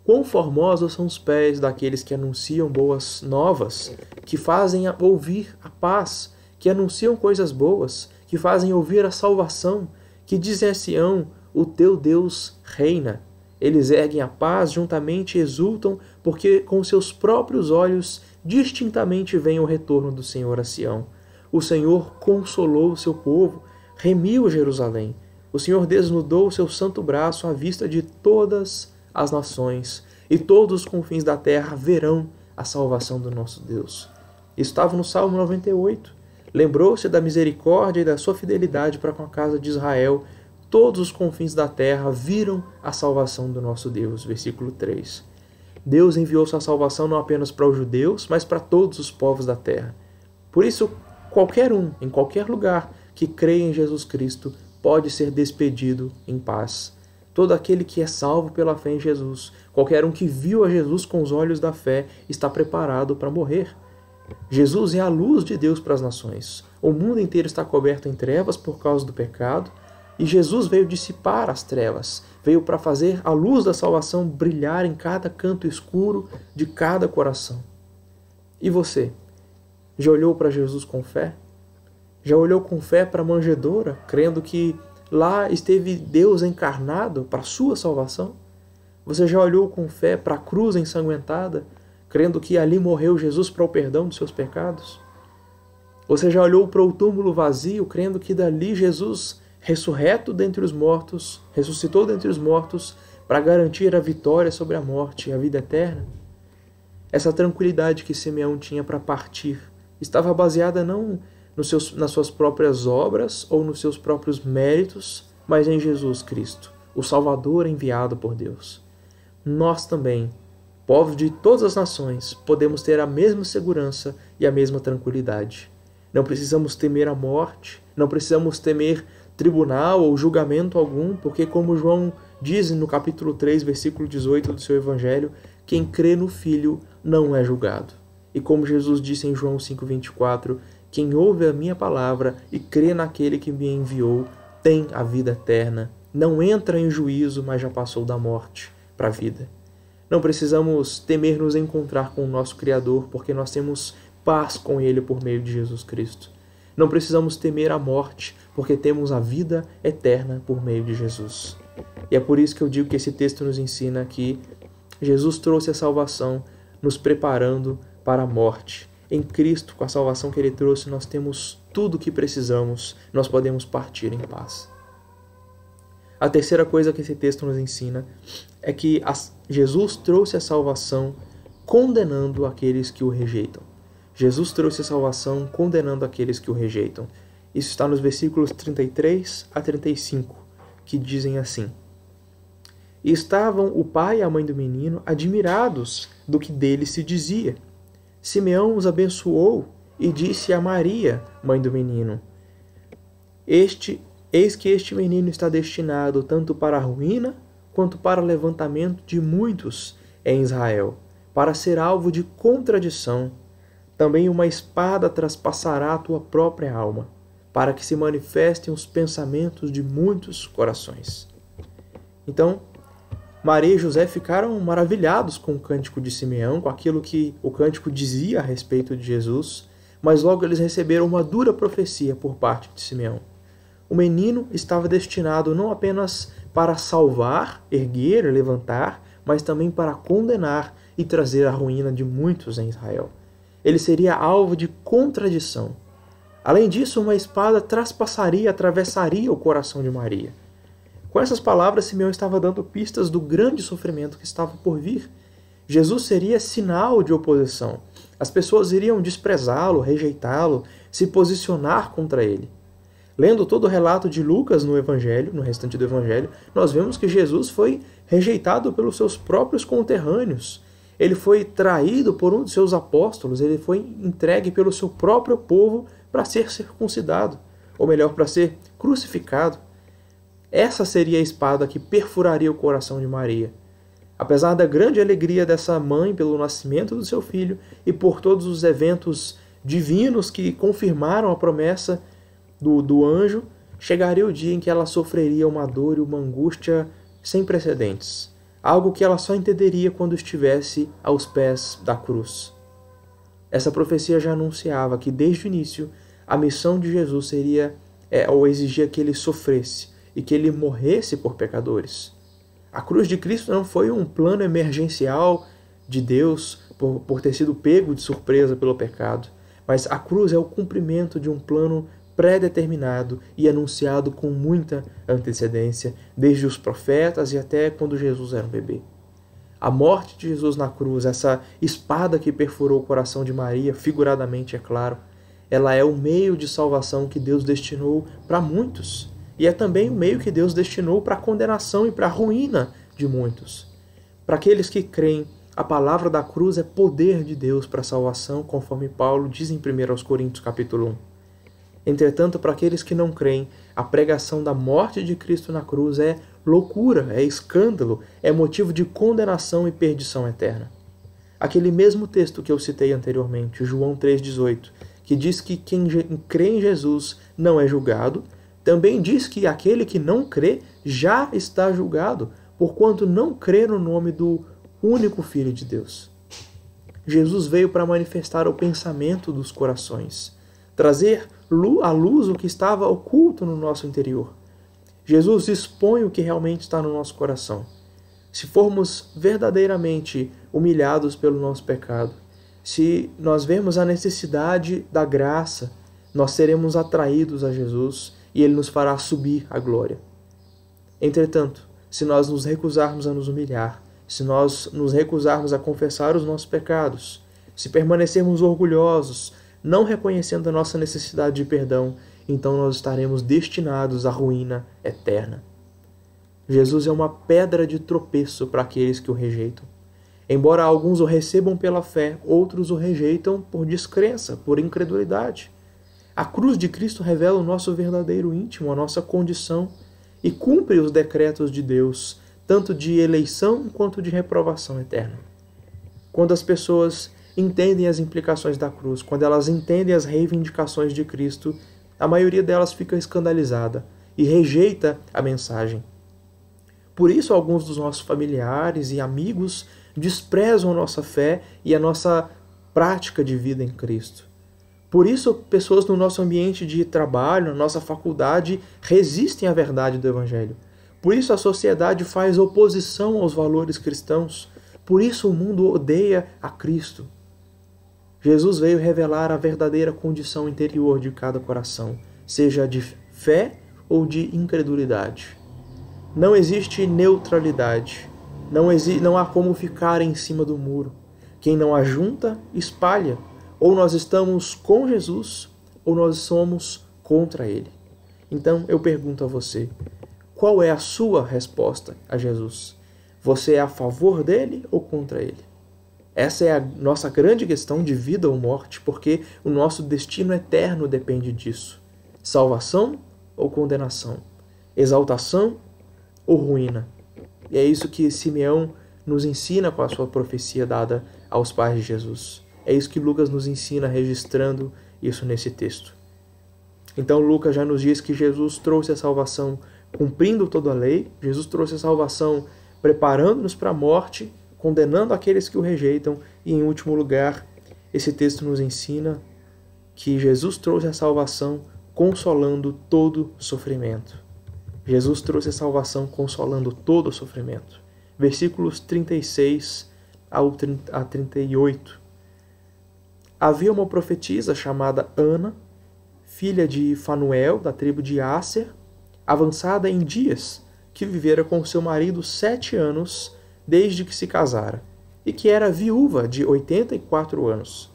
quão formosos são os pés daqueles que anunciam boas novas, que fazem ouvir a paz, que anunciam coisas boas, que fazem ouvir a salvação, que dizem a Sião: o teu Deus reina. Eles erguem a paz, juntamente exultam, porque com seus próprios olhos distintamente vem o retorno do Senhor a Sião. O Senhor consolou o seu povo, remiu Jerusalém. O Senhor desnudou o seu santo braço à vista de todas as nações, e todos os confins da terra verão a salvação do nosso Deus. Estava no Salmo 98. Lembrou-se da misericórdia e da sua fidelidade para com a casa de Israel. Todos os confins da terra viram a salvação do nosso Deus. Versículo 3. Deus enviou sua salvação não apenas para os judeus, mas para todos os povos da terra. Por isso, qualquer um, em qualquer lugar, que creia em Jesus Cristo, pode ser despedido em paz. Todo aquele que é salvo pela fé em Jesus, qualquer um que viu a Jesus com os olhos da fé, está preparado para morrer. Jesus é a luz de Deus para as nações. O mundo inteiro está coberto em trevas por causa do pecado, e Jesus veio dissipar as trevas, veio para fazer a luz da salvação brilhar em cada canto escuro de cada coração. E você? Já olhou para Jesus com fé? Já olhou com fé para a manjedoura, crendo que lá esteve Deus encarnado para a sua salvação? Você já olhou com fé para a cruz ensanguentada, crendo que ali morreu Jesus para o perdão dos seus pecados? Você já olhou para o túmulo vazio, crendo que dali Jesus ressurreto dentre os mortos, ressuscitou dentre os mortos para garantir a vitória sobre a morte e a vida eterna? Essa tranquilidade que Simeão tinha para partir estava baseada não nas suas próprias obras ou nos seus próprios méritos, mas em Jesus Cristo, o Salvador enviado por Deus. Nós também, povos de todas as nações, podemos ter a mesma segurança e a mesma tranquilidade. Não precisamos temer a morte, não precisamos temer tribunal ou julgamento algum, porque como João diz no capítulo 3, versículo 18 do seu Evangelho, quem crê no Filho não é julgado. E como Jesus disse em João 5,24, quem ouve a minha palavra e crê naquele que me enviou tem a vida eterna. Não entra em juízo, mas já passou da morte para a vida. Não precisamos temer nos encontrar com o nosso Criador, porque nós temos paz com Ele por meio de Jesus Cristo. Não precisamos temer a morte, porque temos a vida eterna por meio de Jesus. E é por isso que eu digo que esse texto nos ensina que Jesus trouxe a salvação, nos preparando para a morte. Em Cristo, com a salvação que Ele trouxe, nós temos tudo o que precisamos, nós podemos partir em paz. A terceira coisa que esse texto nos ensina é que Jesus trouxe a salvação condenando aqueles que o rejeitam. Jesus trouxe a salvação condenando aqueles que o rejeitam. Isso está nos versículos 33 a 35, que dizem assim: E estavam o pai e a mãe do menino admirados do que dele se dizia. Simeão os abençoou e disse a Maria, mãe do menino: Eis que este menino está destinado tanto para a ruína quanto para o levantamento de muitos em Israel, para ser alvo de contradição. Também uma espada traspassará a tua própria alma, para que se manifestem os pensamentos de muitos corações. Então, Maria e José ficaram maravilhados com o cântico de Simeão, com aquilo que o cântico dizia a respeito de Jesus, mas logo eles receberam uma dura profecia por parte de Simeão. O menino estava destinado não apenas para salvar, erguer, levantar, mas também para condenar e trazer a ruína de muitos em Israel. Ele seria alvo de contradição. Além disso, uma espada traspassaria, atravessaria o coração de Maria. Com essas palavras, Simeão estava dando pistas do grande sofrimento que estava por vir. Jesus seria sinal de oposição. As pessoas iriam desprezá-lo, rejeitá-lo, se posicionar contra ele. Lendo todo o relato de Lucas no Evangelho, no restante do Evangelho, nós vemos que Jesus foi rejeitado pelos seus próprios conterrâneos. Ele foi traído por um de seus apóstolos, ele foi entregue pelo seu próprio povo para ser circuncidado, ou melhor, para ser crucificado. Essa seria a espada que perfuraria o coração de Maria. Apesar da grande alegria dessa mãe pelo nascimento do seu filho e por todos os eventos divinos que confirmaram a promessa do anjo, chegaria o dia em que ela sofreria uma dor e uma angústia sem precedentes, algo que ela só entenderia quando estivesse aos pés da cruz. Essa profecia já anunciava que desde o início a missão de Jesus seria ou exigia que ele sofresse e que ele morresse por pecadores. A cruz de Cristo não foi um plano emergencial de Deus por ter sido pego de surpresa pelo pecado, mas a cruz é o cumprimento de um plano pré-determinado e anunciado com muita antecedência, desde os profetas e até quando Jesus era um bebê. A morte de Jesus na cruz, essa espada que perfurou o coração de Maria, figuradamente, é claro, ela é o meio de salvação que Deus destinou para muitos. E é também o meio que Deus destinou para a condenação e para a ruína de muitos. Para aqueles que creem, a palavra da cruz é poder de Deus para a salvação, conforme Paulo diz em 1 Coríntios capítulo 1. Entretanto, para aqueles que não creem, a pregação da morte de Cristo na cruz é loucura, é escândalo, é motivo de condenação e perdição eterna. Aquele mesmo texto que eu citei anteriormente, João 3,18, que diz que quem crê em Jesus não é julgado, também diz que aquele que não crê já está julgado, porquanto não crê no nome do único Filho de Deus. Jesus veio para manifestar o pensamento dos corações, trazer à luz o que estava oculto no nosso interior. Jesus expõe o que realmente está no nosso coração. Se formos verdadeiramente humilhados pelo nosso pecado, se nós vemos a necessidade da graça, nós seremos atraídos a Jesus e Ele nos fará subir à glória. Entretanto, se nós nos recusarmos a nos humilhar, se nós nos recusarmos a confessar os nossos pecados, se permanecermos orgulhosos, não reconhecendo a nossa necessidade de perdão, então nós estaremos destinados à ruína eterna. Jesus é uma pedra de tropeço para aqueles que o rejeitam. Embora alguns o recebam pela fé, outros o rejeitam por descrença, por incredulidade. A cruz de Cristo revela o nosso verdadeiro íntimo, a nossa condição, e cumpre os decretos de Deus, tanto de eleição quanto de reprovação eterna. Quando as pessoas entendem as implicações da cruz, quando elas entendem as reivindicações de Cristo, a maioria delas fica escandalizada e rejeita a mensagem. Por isso, alguns dos nossos familiares e amigos desprezam a nossa fé e a nossa prática de vida em Cristo. Por isso, pessoas no nosso ambiente de trabalho, na nossa faculdade, resistem à verdade do Evangelho. Por isso, a sociedade faz oposição aos valores cristãos. Por isso, o mundo odeia a Cristo. Jesus veio revelar a verdadeira condição interior de cada coração, seja de fé ou de incredulidade. Não existe neutralidade. Não há como ficar em cima do muro. Quem não ajunta, espalha. Ou nós estamos com Jesus, ou nós somos contra Ele. Então, eu pergunto a você, qual é a sua resposta a Jesus? Você é a favor dele ou contra ele? Essa é a nossa grande questão de vida ou morte, porque o nosso destino eterno depende disso. Salvação ou condenação? Exaltação ou ruína? E é isso que Simeão nos ensina com a sua profecia dada aos pais de Jesus. É isso que Lucas nos ensina registrando isso nesse texto. Então Lucas já nos diz que Jesus trouxe a salvação cumprindo toda a lei, Jesus trouxe a salvação preparando-nos para a morte, condenando aqueles que o rejeitam, e em último lugar, esse texto nos ensina que Jesus trouxe a salvação consolando todo sofrimento. Jesus trouxe a salvação consolando todo sofrimento. Versículos 36 a 38. Havia uma profetisa chamada Ana, filha de Fanuel, da tribo de Asser, avançada em dias, que vivera com seu marido 7 anos desde que se casara, e que era viúva de 84 anos.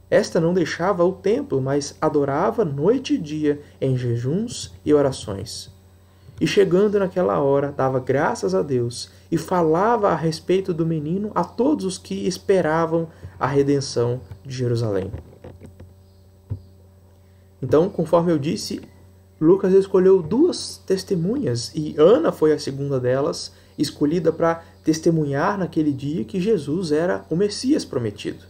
Esta não deixava o templo, mas adorava noite e dia em jejuns e orações. E chegando naquela hora, dava graças a Deus e falava a respeito do menino a todos os que esperavam a redenção de Jerusalém. Então, conforme eu disse, Lucas escolheu 2 testemunhas e Ana foi a segunda delas, escolhida para testemunhar naquele dia que Jesus era o Messias prometido.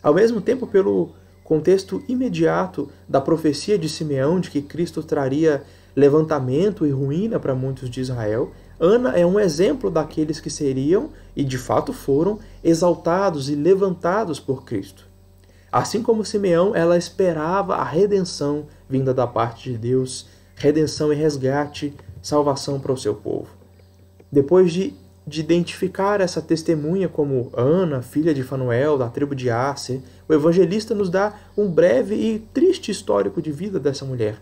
Ao mesmo tempo, pelo contexto imediato da profecia de Simeão de que Cristo traria levantamento e ruína para muitos de Israel, Ana é um exemplo daqueles que seriam, e de fato foram, exaltados e levantados por Cristo. Assim como Simeão, ela esperava a redenção vinda da parte de Deus, redenção e resgate, salvação para o seu povo. Depois de identificar essa testemunha como Ana, filha de Fanuel, da tribo de Asser, o evangelista nos dá um breve e triste histórico de vida dessa mulher.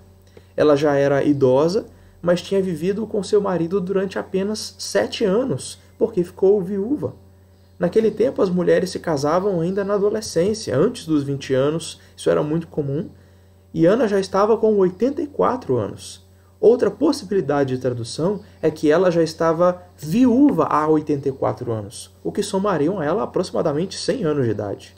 Ela já era idosa, mas tinha vivido com seu marido durante apenas 7 anos, porque ficou viúva. Naquele tempo, as mulheres se casavam ainda na adolescência, antes dos 20 anos, isso era muito comum, e Ana já estava com 84 anos. Outra possibilidade de tradução é que ela já estava viúva há 84 anos, o que somariam a ela aproximadamente 100 anos de idade.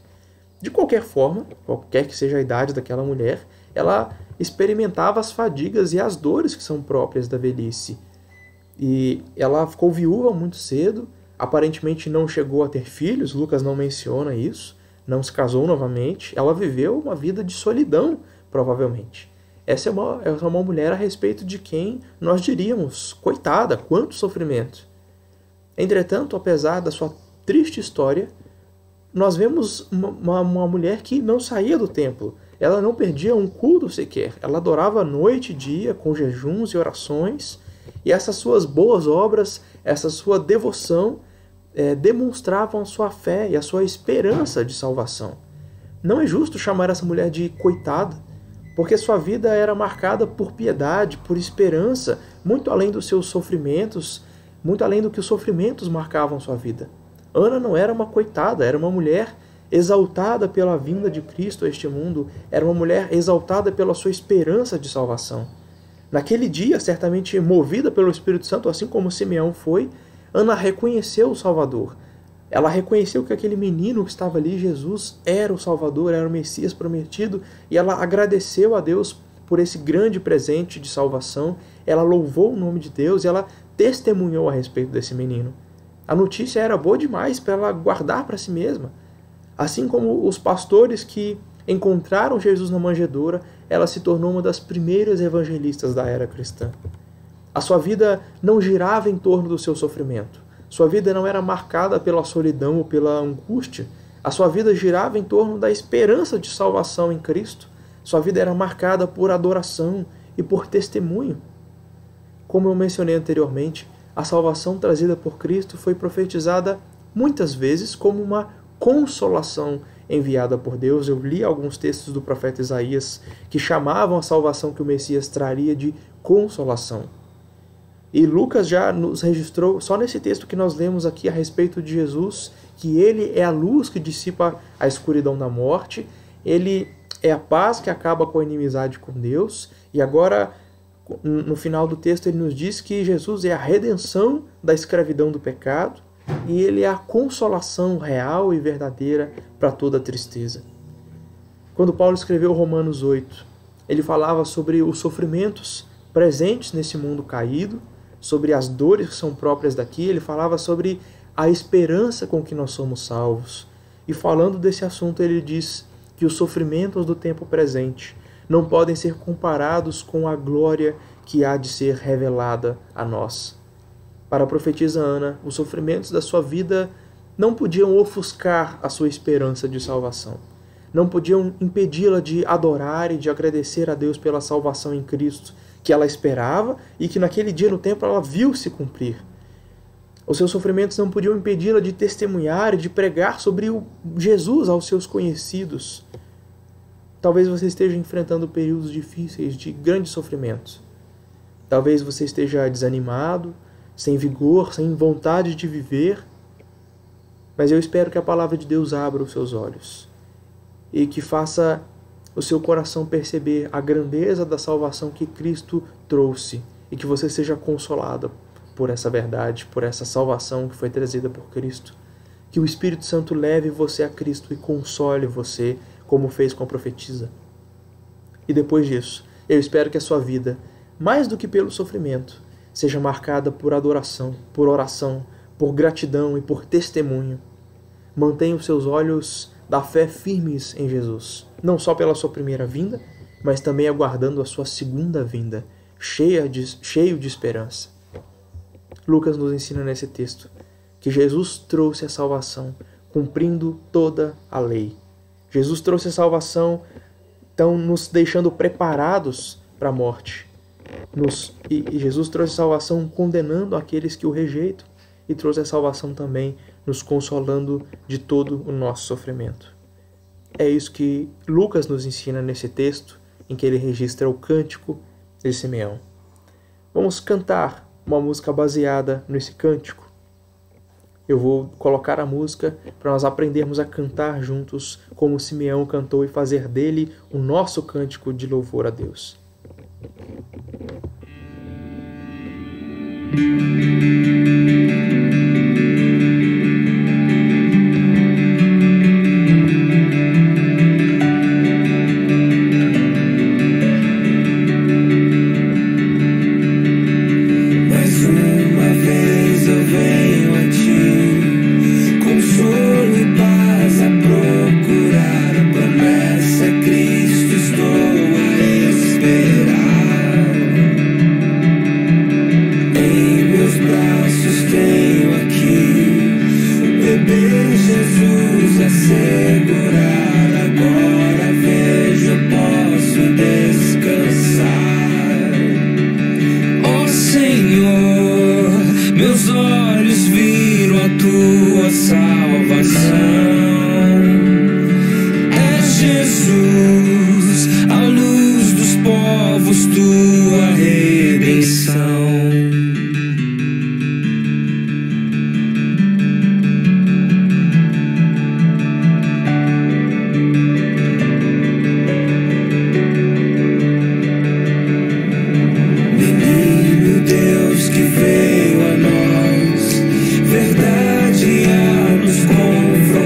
De qualquer forma, qualquer que seja a idade daquela mulher, ela experimentava as fadigas e as dores que são próprias da velhice. E ela ficou viúva muito cedo, aparentemente não chegou a ter filhos, Lucas não menciona isso, não se casou novamente, ela viveu uma vida de solidão, provavelmente. Essa é uma mulher a respeito de quem nós diríamos, coitada, quanto sofrimento. Entretanto, apesar da sua triste história, nós vemos uma mulher que não saía do templo. Ela não perdia um culto sequer. Ela adorava noite e dia, com jejuns e orações. E essas suas boas obras, essa sua devoção, demonstravam a sua fé e a sua esperança de salvação. Não é justo chamar essa mulher de coitada, porque sua vida era marcada por piedade, por esperança, muito além dos seus sofrimentos, muito além do que os sofrimentos marcavam sua vida. Ana não era uma coitada, era uma mulher exaltada pela vinda de Cristo a este mundo, era uma mulher exaltada pela sua esperança de salvação. Naquele dia, certamente movida pelo Espírito Santo, assim como Simeão foi, Ana reconheceu o Salvador. Ela reconheceu que aquele menino que estava ali, Jesus, era o Salvador, era o Messias prometido, e ela agradeceu a Deus por esse grande presente de salvação. Ela louvou o nome de Deus e ela testemunhou a respeito desse menino. A notícia era boa demais para ela guardar para si mesma. Assim como os pastores que encontraram Jesus na manjedoura, ela se tornou uma das primeiras evangelistas da era cristã. A sua vida não girava em torno do seu sofrimento. Sua vida não era marcada pela solidão ou pela angústia. A sua vida girava em torno da esperança de salvação em Cristo. Sua vida era marcada por adoração e por testemunho. Como eu mencionei anteriormente, a salvação trazida por Cristo foi profetizada muitas vezes como uma consolação enviada por Deus. Eu li alguns textos do profeta Isaías que chamavam a salvação que o Messias traria de consolação. E Lucas já nos registrou, só nesse texto que nós lemos aqui a respeito de Jesus, que ele é a luz que dissipa a escuridão da morte, ele é a paz que acaba com a inimizade com Deus, e agora, no final do texto, ele nos diz que Jesus é a redenção da escravidão do pecado, e ele é a consolação real e verdadeira para toda tristeza. Quando Paulo escreveu Romanos 8, ele falava sobre os sofrimentos presentes nesse mundo caído, sobre as dores que são próprias daqui, ele falava sobre a esperança com que nós somos salvos. E falando desse assunto, ele diz que os sofrimentos do tempo presente não podem ser comparados com a glória que há de ser revelada a nós. Para a profetisa Ana, os sofrimentos da sua vida não podiam ofuscar a sua esperança de salvação. Não podiam impedi-la de adorar e de agradecer a Deus pela salvação em Cristo, que ela esperava e que naquele dia no templo ela viu se cumprir. Os seus sofrimentos não podiam impedi-la de testemunhar e de pregar sobre o Jesus aos seus conhecidos. Talvez você esteja enfrentando períodos difíceis de grandes sofrimentos. Talvez você esteja desanimado, sem vigor, sem vontade de viver. Mas eu espero que a palavra de Deus abra os seus olhos e que faça o seu coração perceber a grandeza da salvação que Cristo trouxe e que você seja consolado por essa verdade, por essa salvação que foi trazida por Cristo. Que o Espírito Santo leve você a Cristo e console você, como fez com a profetisa. E depois disso, eu espero que a sua vida, mais do que pelo sofrimento, seja marcada por adoração, por oração, por gratidão e por testemunho. Mantenha os seus olhos da fé firmes em Jesus, não só pela sua primeira vinda, mas também aguardando a sua segunda vinda, cheio de esperança. Lucas nos ensina nesse texto que Jesus trouxe a salvação, cumprindo toda a lei. Jesus trouxe a salvação, então nos deixando preparados para a morte. E Jesus trouxe a salvação condenando aqueles que o rejeitam, e trouxe a salvação também nos consolando de todo o nosso sofrimento. É isso que Lucas nos ensina nesse texto, em que ele registra o cântico de Simeão. Vamos cantar uma música baseada nesse cântico. Eu vou colocar a música para nós aprendermos a cantar juntos como Simeão cantou e fazer dele o nosso cântico de louvor a Deus. Verdade a nos confrontar.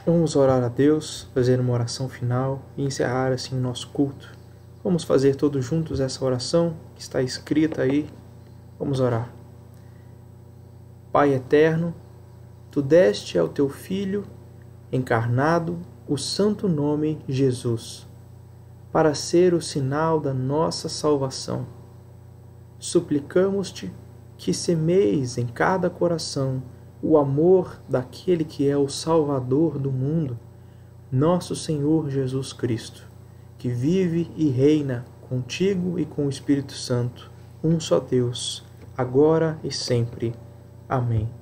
Vamos orar a Deus, fazer uma oração final e encerrar assim o nosso culto. Vamos fazer todos juntos essa oração que está escrita aí. Vamos orar. Pai eterno, Tu deste ao Teu Filho encarnado o santo nome Jesus, para ser o sinal da nossa salvação. Suplicamos-te que semeis em cada coração o amor daquele que é o Salvador do mundo, nosso Senhor Jesus Cristo, que vive e reina contigo e com o Espírito Santo, um só Deus, agora e sempre. Amém.